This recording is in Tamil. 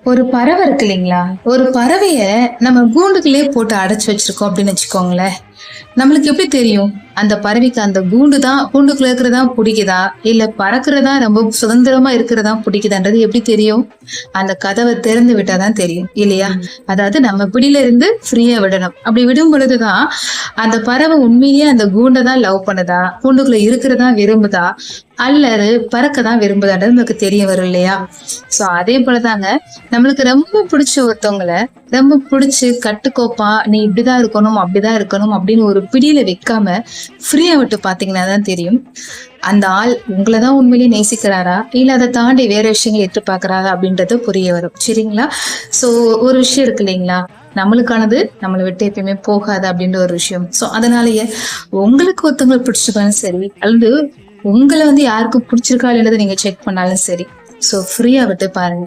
ஒரு பறவை இருக்கு இல்லைங்களா? ஒரு பறவைய நம்ம கூண்டுக்குள்ளே போட்டு அடைச்சு வச்சிருக்கோம் அப்படின்னு வச்சுக்கோங்களேன். நம்மளுக்கு எப்படி தெரியும்? அந்த பறவைக்கு அந்த கூண்டுக்குள்ள இருக்கிறதா பிடிக்குதா? இல்ல பறக்கிறதா ரொம்ப சுதந்திரமா இருக்கிறதா பிடிக்குதான்றது எப்படி தெரியும்? அந்த கதவை திறந்து விட்டாதான் தெரியும் இல்லையா? அதாவது நம்ம பிடியில இருந்து ஃப்ரீயா விடணும். அப்படி விடும் பொழுதுதான் அந்த பறவை உண்மையிலேயே அந்த கூண்டை தான் லவ் பண்ணுதா? கூண்டுக்குள்ள இருக்கிறதா விரும்புதா? அல்லது பறக்கதான் விரும்புதான்றது நமக்கு தெரிய வரும் இல்லையா? சோ அதே போலதாங்க நம்மளுக்கு ரொம்ப பிடிச்ச ஒருத்தவங்கள ரொம்ப பிடிச்சு கட்டுக்கோப்பா நீ இப்படிதான் இருக்கணும் அப்படிதான் இருக்கணும் அப்படின்னு ஒரு பிடியில வைக்காம ஃப்ரீயா விட்டு பாத்தீங்கன்னா தான் தெரியும் அந்த ஆள் உங்களைதான் உண்மையிலேயே நேசிக்கிறாரா இல்ல அதை தாண்டி வேற விஷயங்களை எதிர்பார்க்கறாரா அப்படின்றது புரிய வரும். சரிங்களா? சோ ஒரு விஷயம் இருக்கு இல்லைங்களா, நம்மளுக்கானது நம்மளை விட்டு எப்பயுமே போகாது அப்படின்ற ஒரு விஷயம். சோ அதனாலயே உங்களுக்கு ஒருத்தவங்களை பிடிச்சிருக்காலும் சரி அல்லது உங்களை யாருக்கும் பிடிச்சிருக்கா இல்லைன்றதை நீங்க செக் பண்ணாலும் சரி, சோ ஃப்ரீயா விட்டு பாருங்க.